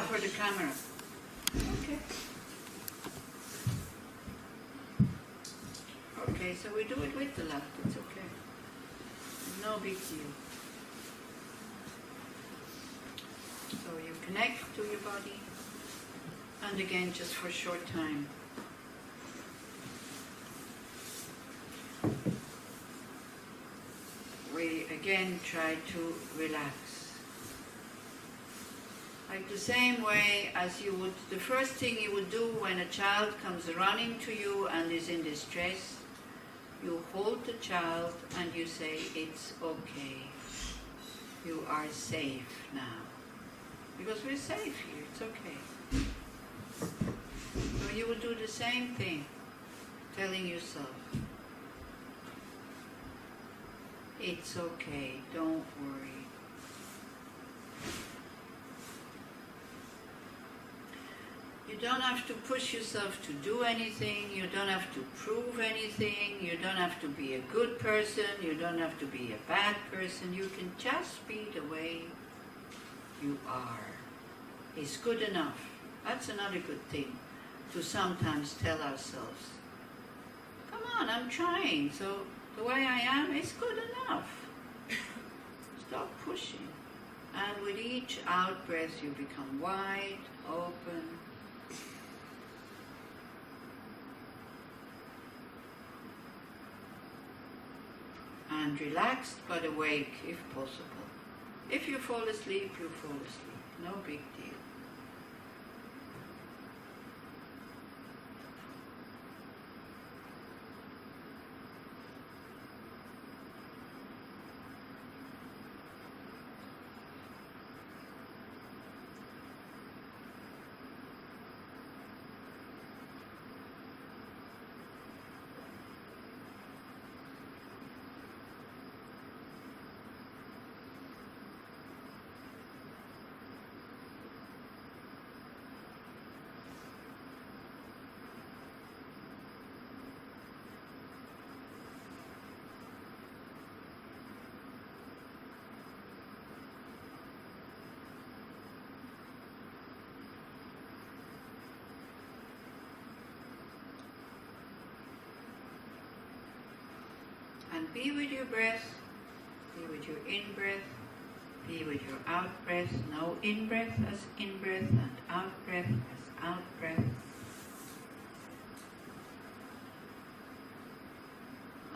for the camera. Okay. Okay, so we do it with the left, it's okay. No big deal. So you connect to your body, and again just for a short time. We again try to relax. Like the same way as you would, the first thing you would do when a child comes running to you and is in distress, you hold the child and you say, it's okay. You are safe now. Because we're safe here, it's okay. So you would do the same thing, telling yourself, it's okay, don't worry. You don't have to push yourself to do anything, you don't have to prove anything, you don't have to be a good person, you don't have to be a bad person, you can just be the way you are. It's good enough. That's another good thing to sometimes tell ourselves. Come on, I'm trying, so the way I am is good enough. Stop pushing. And with each out-breath you become wide, open. And relaxed but awake if possible. If you fall asleep, you fall asleep. No big deal. And be with your breath, be with your in-breath, be with your out-breath. No in-breath as in-breath and out-breath as out-breath.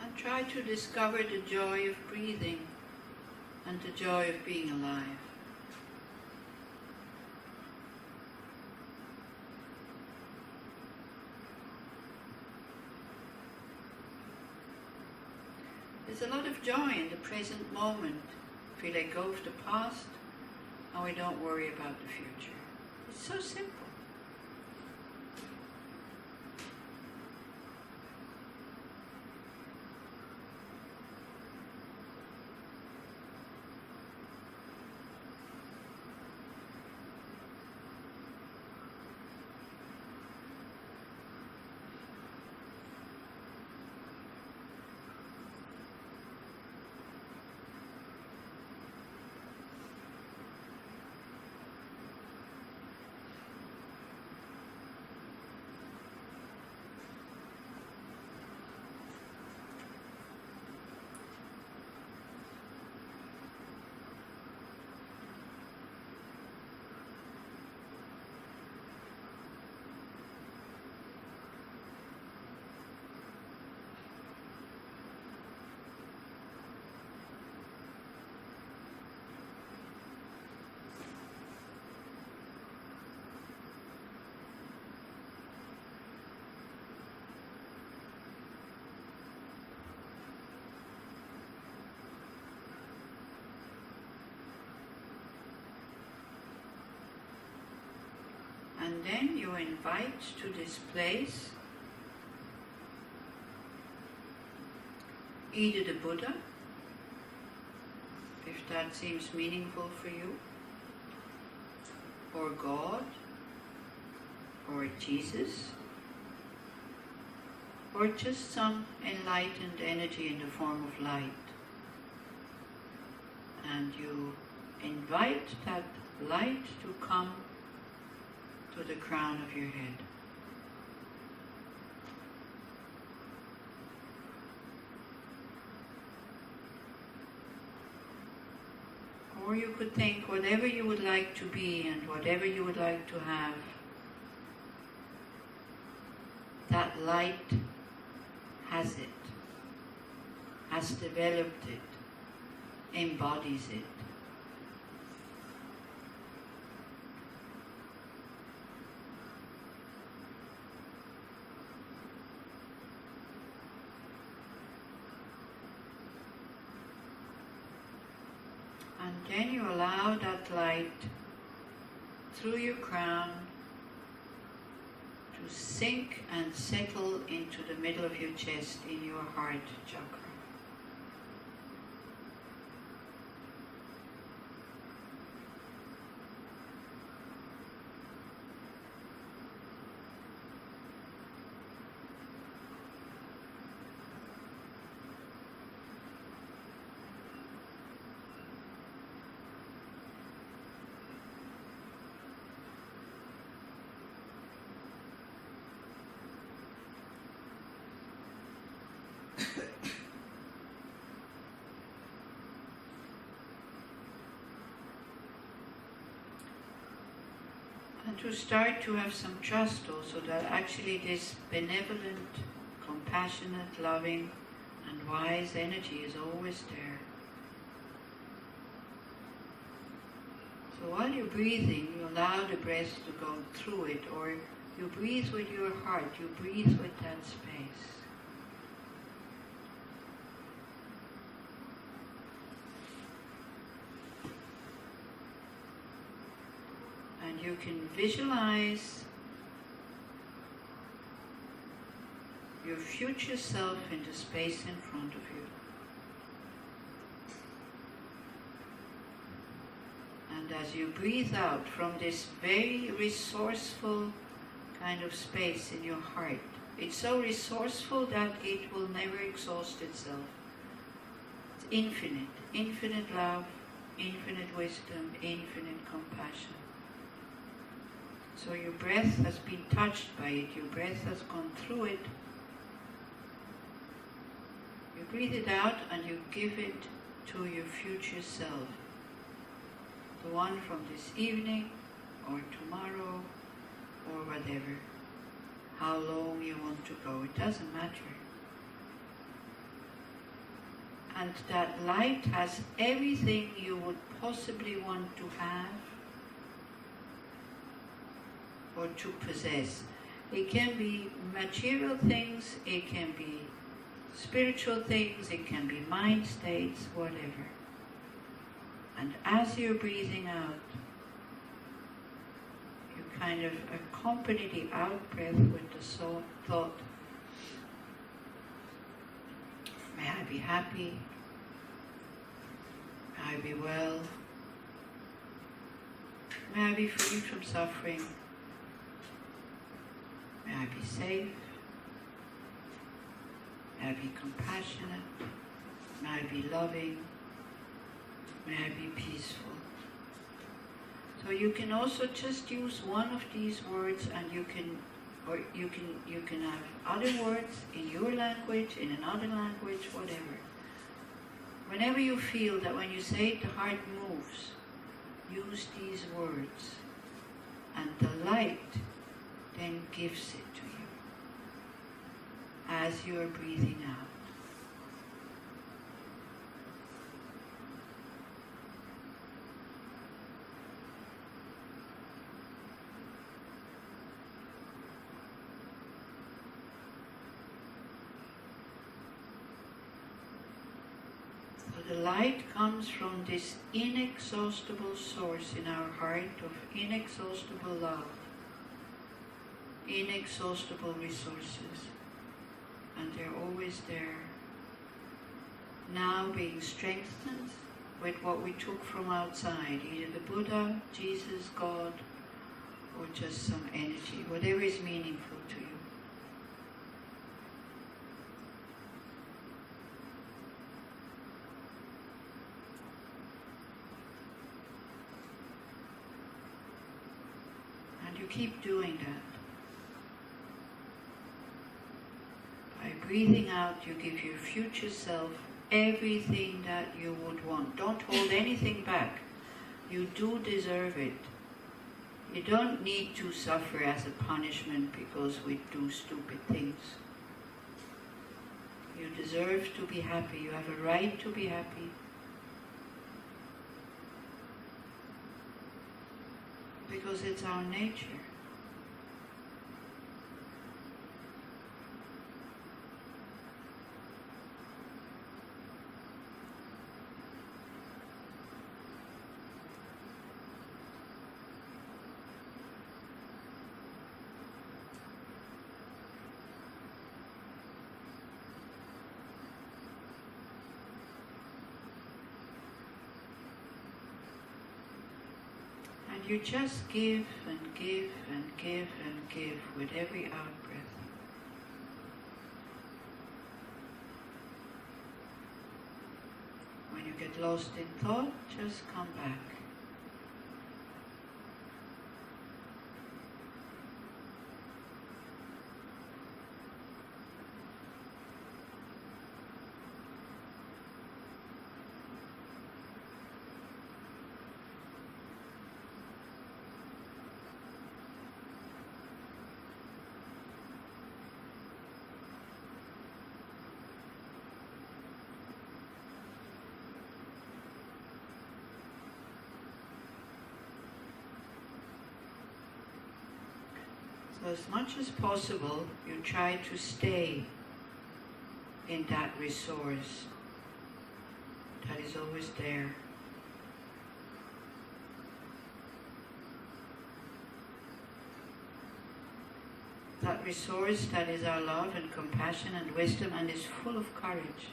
And try to discover the joy of breathing and the joy of being alive. There's a lot of joy in the present moment if we let go of the past and we don't worry about the future. It's so simple. And then you invite to this place either the Buddha, if that seems meaningful for you, or God, or Jesus, or just some enlightened energy in the form of light. And you invite that light to come to the crown of your head. Or you could think whatever you would like to be and whatever you would like to have, that light has it, has developed it, embodies it. And then you allow that light through your crown to sink and settle into the middle of your chest in your heart chakra. And to start to have some trust also that actually this benevolent, compassionate, loving and wise energy is always there. So while you're breathing, you allow the breath to go through it, or you breathe with your heart, you breathe with that space. And you can visualize your future self in the space in front of you. And as you breathe out from this very resourceful kind of space in your heart, it's so resourceful that it will never exhaust itself. It's infinite, infinite love, infinite wisdom, infinite compassion. So your breath has been touched by it, your breath has gone through it. You breathe it out and you give it to your future self. The one from this evening or tomorrow or whatever. How long you want to go, it doesn't matter. And that light has everything you would possibly want to have or to possess. It can be material things, it can be spiritual things, it can be mind states, whatever. And as you're breathing out, you kind of accompany the out breath with the thought, may I be happy, may I be well, may I be free from suffering, may I be safe, may I be compassionate, may I be loving, may I be peaceful. So you can also just use one of these words, and you can have other words in your language, in another language, whatever. Whenever you feel that when you say it, the heart moves, use these words, and the light then gives it to you as you are breathing out. So the light comes from this inexhaustible source in our heart of inexhaustible love, inexhaustible resources, and they're always there, now being strengthened with what we took from outside, either the Buddha, Jesus, God, or just some energy, whatever is meaningful to you. you keep doing that. By breathing out, you give your future self everything that you would want. Don't hold anything back. You do deserve it. You don't need to suffer as a punishment because we do stupid things. You deserve to be happy. You have a right to be happy. Because it's our nature. And you just give and give and give and give with every out-breath. When you get lost in thought, just come back. So as much as possible, you try to stay in that resource that is always there. That resource that is our love and compassion and wisdom and is full of courage.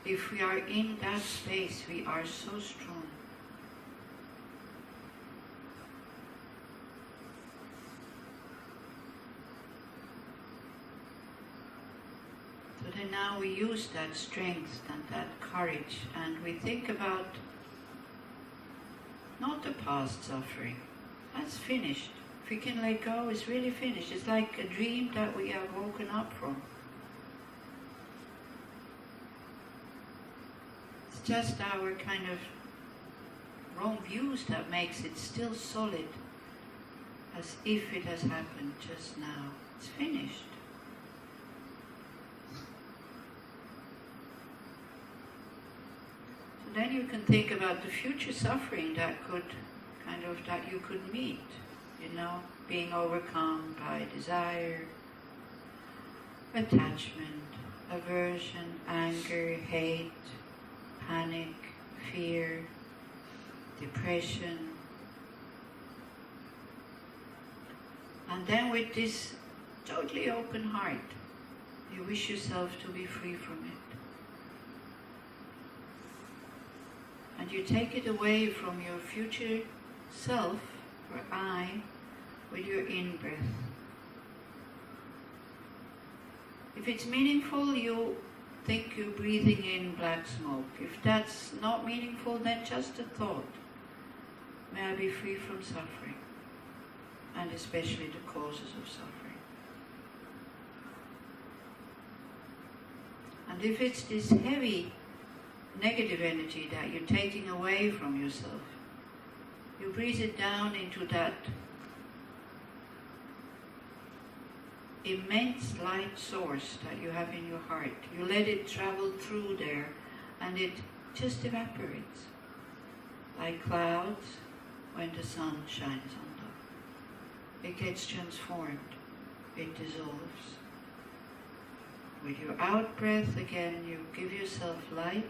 If we are in that space, we are so strong. So then now we use that strength and that courage and we think about not the past suffering. That's finished. If we can let go, it's really finished. It's like a dream that we have woken up from. It's just our kind of wrong views that makes it still solid, as if it has happened just now. It's finished. So then you can think about the future suffering that you could meet, being overcome by desire, attachment, aversion, anger, hate, panic, fear, depression. And then with this totally open heart, you wish yourself to be free from it. And you take it away from your future self, or I, with your in-breath. If it's meaningful, you think you're breathing in black smoke. If that's not meaningful, then just a thought. May I be free from suffering, and especially the causes of suffering. And if it's this heavy negative energy that you're taking away from yourself, you breathe it down into that immense light source that you have in your heart. You let it travel through there and it just evaporates like clouds when the sun shines on them. It gets transformed. It dissolves. With your out breath again, you give yourself light,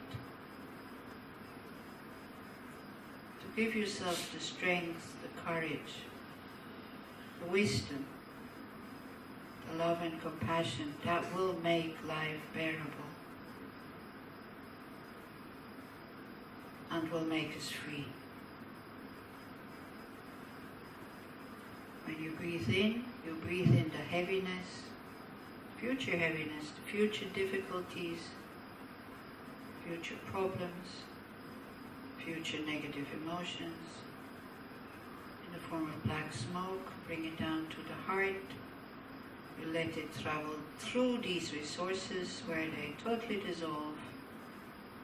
to give yourself the strength, the courage, the wisdom, the love and compassion that will make life bearable and will make us free. When you breathe in the heaviness, future difficulties, future problems, future negative emotions, in the form of black smoke. Bring it down to the heart. You let it travel through these resources where they totally dissolve,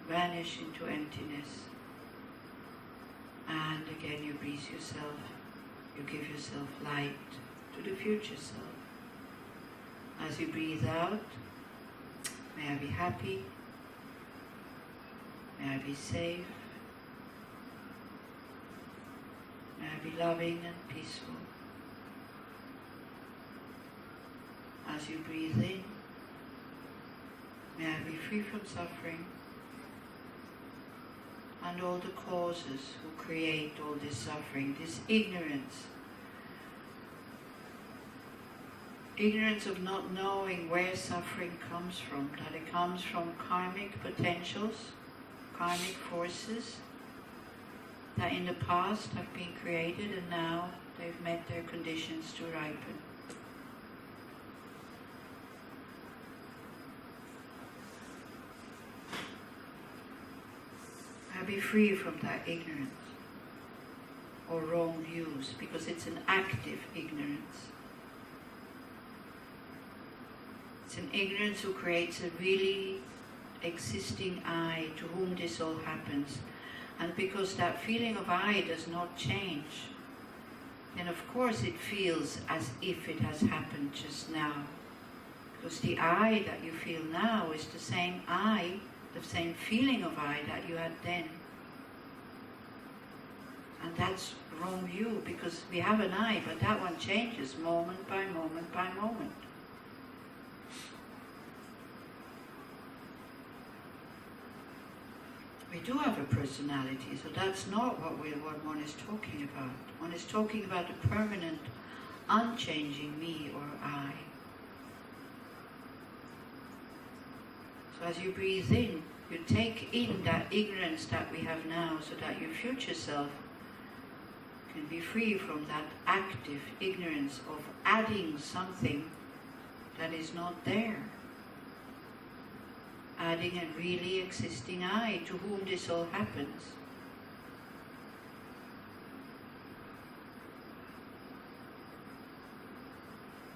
vanish into emptiness. And again you breathe yourself, you give yourself light to the future self. As you breathe out, may I be happy, may I be safe, may I be loving and peaceful. As you breathe in, may I be free from suffering and all the causes who create all this suffering, this ignorance. Ignorance of not knowing where suffering comes from, that it comes from karmic potentials, karmic forces that in the past have been created and now they've met their conditions to ripen. Be free from that ignorance or wrong views, because it's an active ignorance. It's an ignorance who creates a really existing I to whom this all happens. And because that feeling of I does not change, then of course it feels as if it has happened just now. Because the I that you feel now is the same I, the same feeling of I that you had then. And that's wrong view, because we have an I, but that one changes moment by moment by moment. We do have a personality, so that's not what one is talking about. One is talking about a permanent, unchanging me or I. So as you breathe in, you take in that ignorance that we have now, so that your future self can be free from that active ignorance of adding something that is not there. Adding a really existing I to whom this all happens.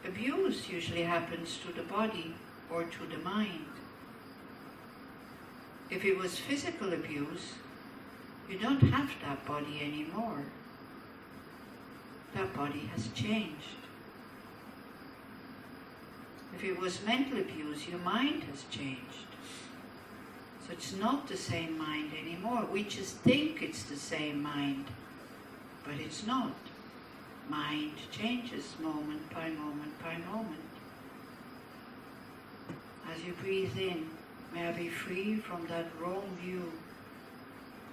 Abuse usually happens to the body or to the mind. If it was physical abuse, you don't have that body anymore. That body has changed. If it was mental abuse, your mind has changed. So it's not the same mind anymore. We just think it's the same mind, but it's not. Mind changes moment by moment by moment. As you breathe in, may I be free from that wrong view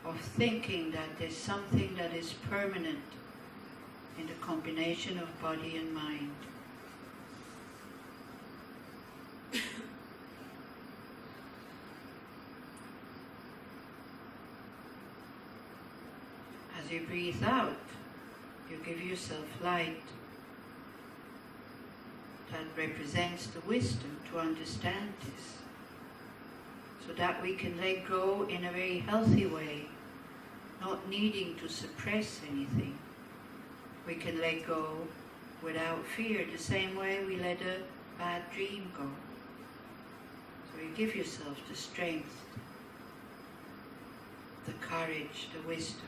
of thinking that there's something that is permanent in the combination of body and mind. As you breathe out, you give yourself light that represents the wisdom to understand this, so that we can let go in a very healthy way, not needing to suppress anything. We can let go without fear, the same way we let a bad dream go. So you give yourself the strength, the courage, the wisdom.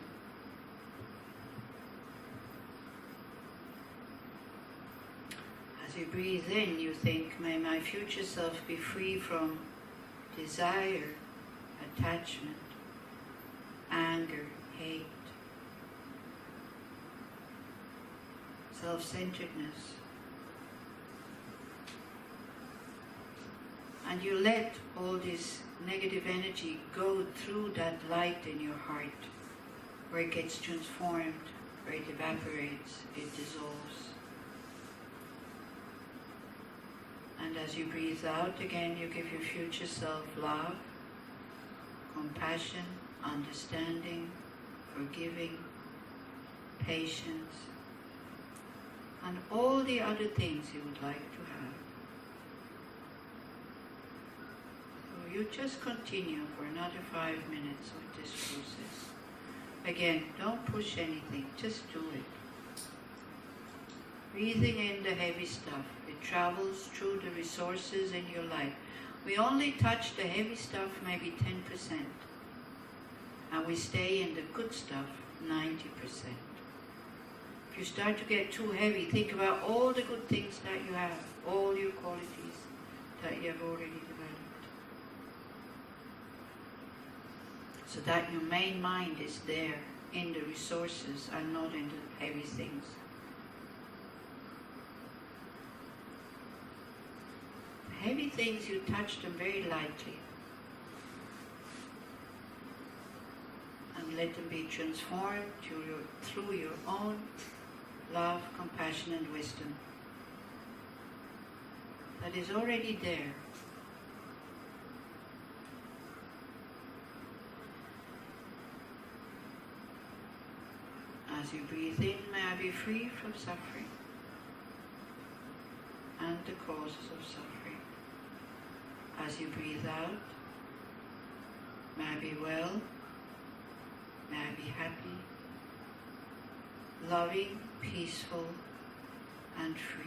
As you breathe in, you think, may my future self be free from desire, attachment, anger, hate, self-centeredness. And you let all this negative energy go through that light in your heart, where it gets transformed, where it evaporates, it dissolves. And as you breathe out again, you give your future self love, compassion, understanding, forgiving, patience, and all the other things you would like to have. So you just continue for another 5 minutes with this process. Again, don't push anything, just do it. Breathing in the heavy stuff, it travels through the resources in your life. We only touch the heavy stuff maybe 10%, and we stay in the good stuff 90%. If you start to get too heavy, think about all the good things that you have, all your qualities that you have already developed. So that your main mind is there in the resources and not in the heavy things. The heavy things, you touch them very lightly and let them be transformed through your own love, compassion and wisdom that is already there. As you breathe in, may I be free from suffering and the causes of suffering. As you breathe out, may I be well, may I be happy, loving, peaceful, and free.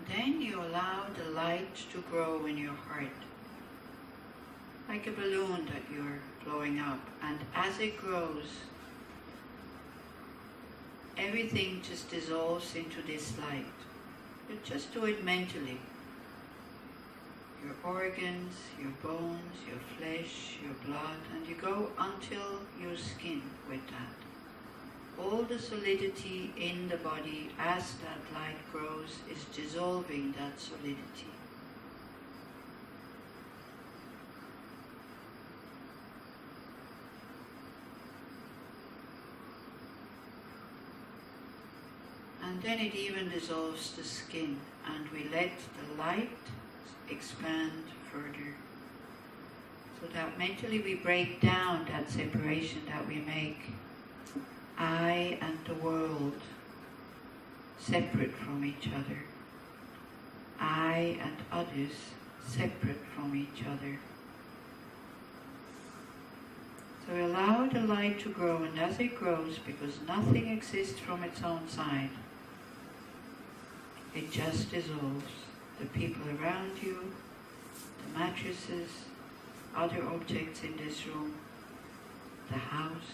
Then you allow the light to grow in your heart, like a balloon that you're blowing up. And as it grows, everything just dissolves into this light. You just do it mentally. Your organs, your bones, your flesh, your blood, and you go until your skin with that. All the solidity in the body as that light grows is dissolving that solidity. And then it even dissolves the skin, and we let the light expand further. So that mentally we break down that separation that we make. I and the world separate from each other. I and others separate from each other. So allow the light to grow, and as it grows, because nothing exists from its own side, it just dissolves. The people around you, the mattresses, other objects in this room, the house.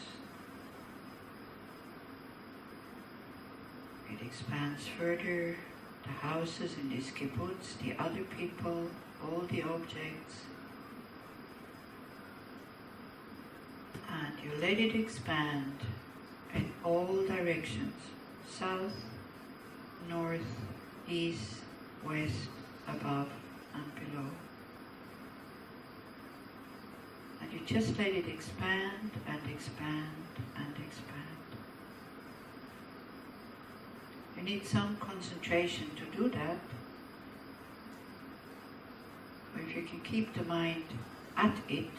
It expands further, the houses in this kibbutz, the other people, all the objects. And you let it expand in all directions, south, north, east, west, above and below. And you just let it expand and expand and expand. You need some concentration to do that. Or if you can keep the mind at it,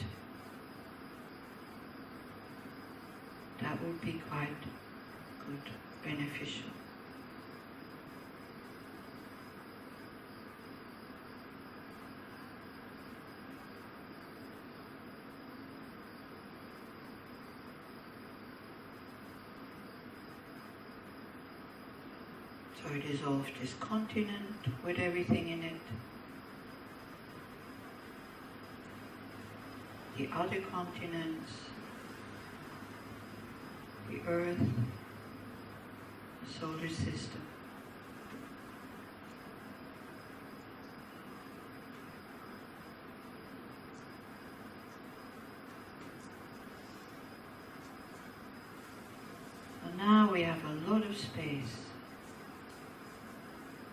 that would be quite good, beneficial. So we dissolve this continent with everything in it. The other continents, the earth, the solar system. And now we have a lot of space.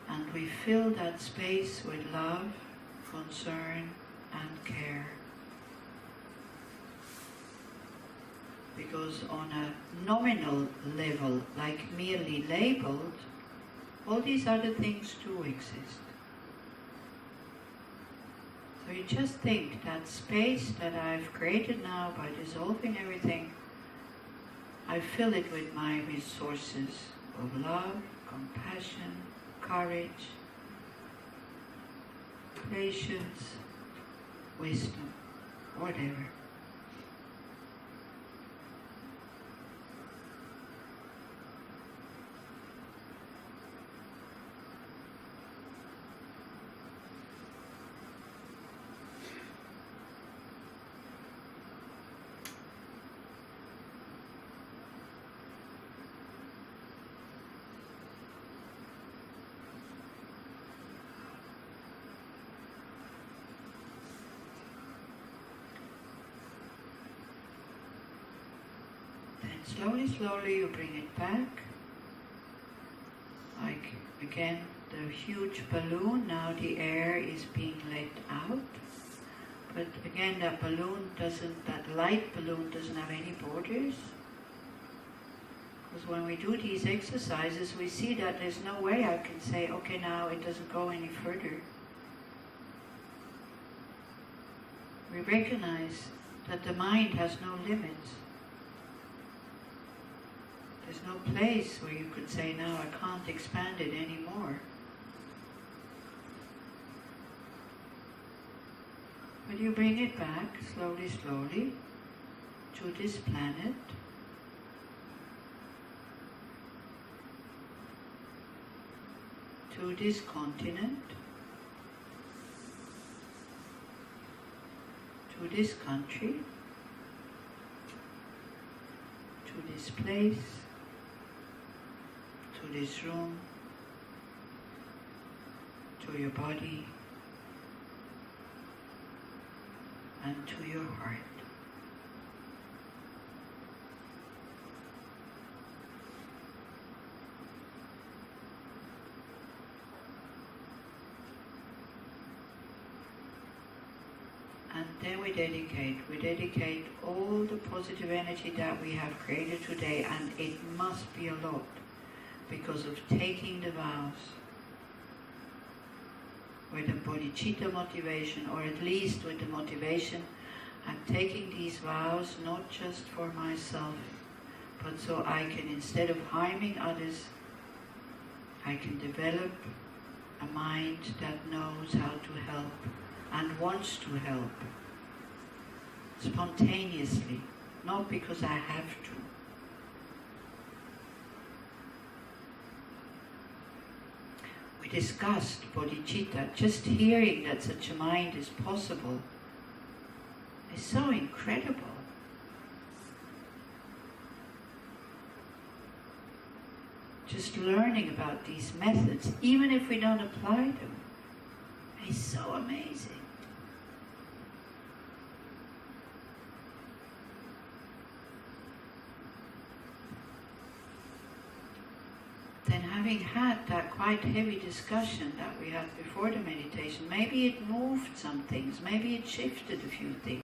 And we fill that space with love, concern, and care. Because on a nominal level, like merely labeled, all these other things too exist. So you just think that space that I've created now by dissolving everything, I fill it with my resources of love, compassion, courage, patience, wisdom, whatever. Slowly, slowly you bring it back. Like, again, the huge balloon, now the air is being let out. But again, that balloon doesn't, that light balloon doesn't have any borders. Because when we do these exercises, we see that there's no way I can say, okay, now it doesn't go any further. We recognize that the mind has no limits. There's no place where you could say, now I can't expand it anymore. But you bring it back slowly, slowly to this planet. To this continent. To this country. To this place. To this room, to your body, and to your heart. And then we dedicate all the positive energy that we have created today, and it must be a lot. Because of taking the vows with a bodhicitta motivation, or at least with the motivation, I'm taking these vows not just for myself, but so I can, instead of harming others, I can develop a mind that knows how to help and wants to help spontaneously, not because I have to. We discussed bodhicitta. Just hearing that such a mind is possible is so incredible. Just learning about these methods, even if we don't apply them, is so amazing. Then, having had that quite heavy discussion that we had before the meditation, maybe it moved some things, maybe it shifted a few things.